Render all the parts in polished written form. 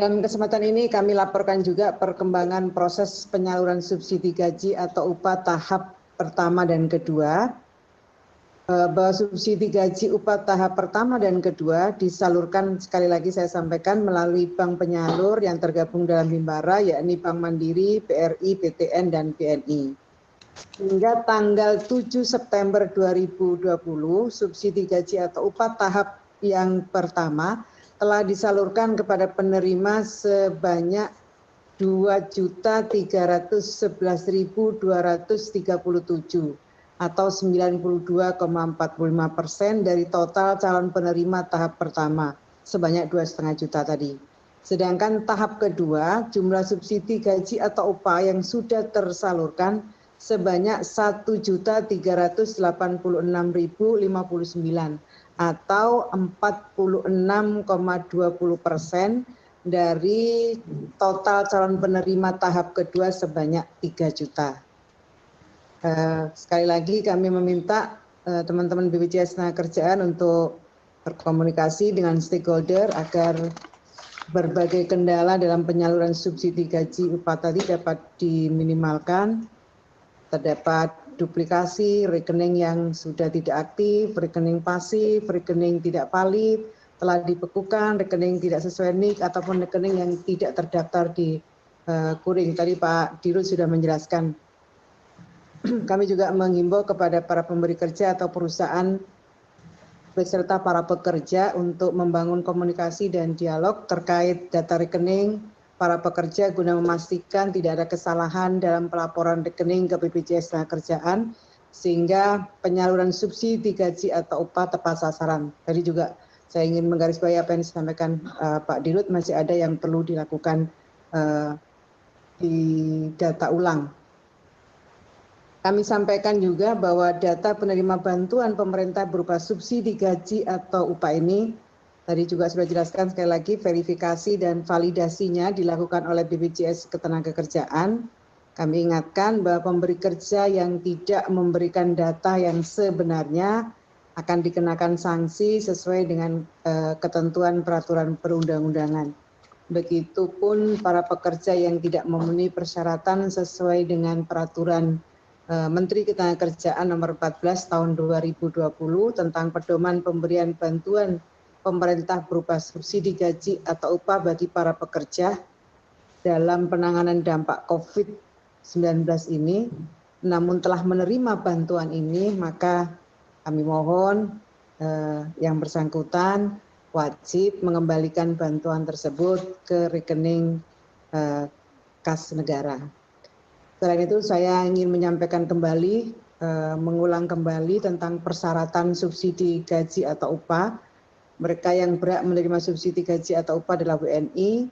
Dalam kesempatan ini kami laporkan juga perkembangan proses penyaluran subsidi gaji atau upah tahap pertama dan kedua. Bahwa subsidi gaji upah tahap pertama dan kedua disalurkan, sekali lagi saya sampaikan, melalui bank penyalur yang tergabung dalam Himbara, yakni Bank Mandiri, BRI, BTN, dan BNI. Hingga tanggal 7 September 2020, subsidi gaji atau upah tahap yang pertama telah disalurkan kepada penerima sebanyak 2.311.237 atau 92,45% dari total calon penerima tahap pertama sebanyak 2,5 juta tadi. Sedangkan tahap kedua, jumlah subsidi gaji atau upah yang sudah tersalurkan sebanyak 1.386.059 atau 46,20% dari total calon penerima tahap kedua sebanyak 3 juta. Sekali lagi kami meminta teman-teman BPJS Tenagakerjaan untuk berkomunikasi dengan stakeholder agar berbagai kendala dalam penyaluran subsidi gaji upah tadi dapat diminimalkan. Terdapat duplikasi rekening yang sudah tidak aktif, rekening pasif, rekening tidak valid, telah dibekukan, rekening tidak sesuai NIK, ataupun rekening yang tidak terdaftar di Kuring. Tadi Pak Dirut sudah menjelaskan. Kami juga menghimbau kepada para pemberi kerja atau perusahaan beserta para pekerja untuk membangun komunikasi dan dialog terkait data rekening para pekerja guna memastikan tidak ada kesalahan dalam pelaporan rekening ke BPJS Tenagakerjaan sehingga penyaluran subsidi gaji atau upah tepat sasaran. Tadi juga saya ingin menggarisbawahi apa yang disampaikan Pak Dirut, masih ada yang perlu dilakukan di data ulang. Kami sampaikan juga bahwa data penerima bantuan pemerintah berupa subsidi gaji atau upah ini, tadi juga sudah jelaskan sekali lagi, verifikasi dan validasinya dilakukan oleh BPJS Ketenagakerjaan. Kami ingatkan bahwa pemberi kerja yang tidak memberikan data yang sebenarnya akan dikenakan sanksi sesuai dengan ketentuan peraturan perundang-undangan. Begitupun para pekerja yang tidak memenuhi persyaratan sesuai dengan peraturan Menteri Ketenagakerjaan nomor 14 tahun 2020 tentang pedoman pemberian bantuan pemerintah berupa subsidi gaji atau upah bagi para pekerja dalam penanganan dampak COVID-19 ini, namun telah menerima bantuan ini, maka kami mohon yang bersangkutan wajib mengembalikan bantuan tersebut ke rekening kas negara. Selain itu saya ingin menyampaikan kembali, mengulang kembali tentang persyaratan subsidi gaji atau upah. Mereka yang berhak menerima subsidi gaji atau upah adalah WNI,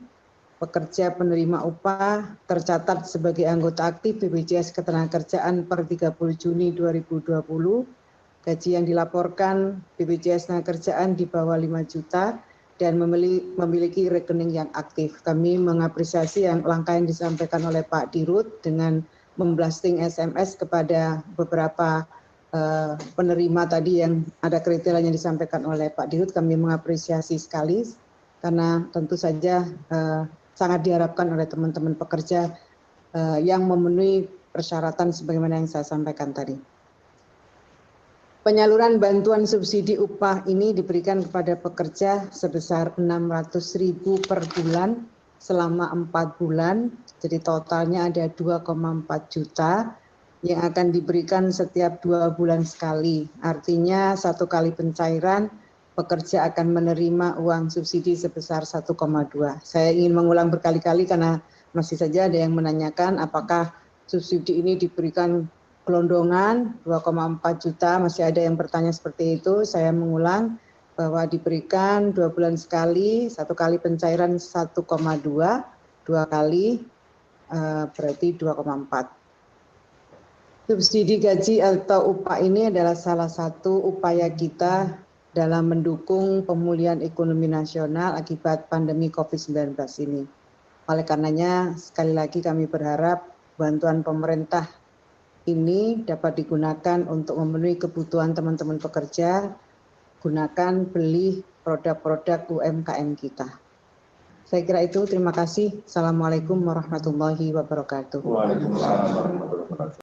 pekerja penerima upah tercatat sebagai anggota aktif BPJS Ketenagakerjaan per 30 Juni 2020, gaji yang dilaporkan BPJS Tenagakerjaan di bawah 5 juta, dan memiliki rekening yang aktif. Kami mengapresiasi langkah yang disampaikan oleh Pak Dirut dengan memblasting SMS kepada beberapa penerima tadi yang ada kriteria yang disampaikan oleh Pak Dirut. Kami mengapresiasi sekali karena tentu saja sangat diharapkan oleh teman-teman pekerja yang memenuhi persyaratan sebagaimana yang saya sampaikan tadi. Penyaluran bantuan subsidi upah ini diberikan kepada pekerja sebesar 600.000 per bulan selama 4 bulan, jadi totalnya ada 2,4 juta yang akan diberikan setiap 2 bulan sekali. Artinya 1 kali pencairan pekerja akan menerima uang subsidi sebesar 1,2. Saya ingin mengulang berkali-kali karena masih saja ada yang menanyakan apakah subsidi ini diberikan gelondongan 2,4 juta, masih ada yang bertanya seperti itu. Saya mengulang bahwa diberikan 2 bulan sekali, 1 kali pencairan 1,2, 2 kali berarti 2,4. Subsidi gaji atau upah ini adalah salah satu upaya kita dalam mendukung pemulihan ekonomi nasional akibat pandemi COVID-19 ini. Oleh karenanya, sekali lagi kami berharap bantuan pemerintah ini dapat digunakan untuk memenuhi kebutuhan teman-teman pekerja, gunakan beli produk-produk UMKM kita. Saya kira itu. Terima kasih. Assalamualaikum warahmatullahi wabarakatuh. Waalaikumsalam warahmatullahi wabarakatuh.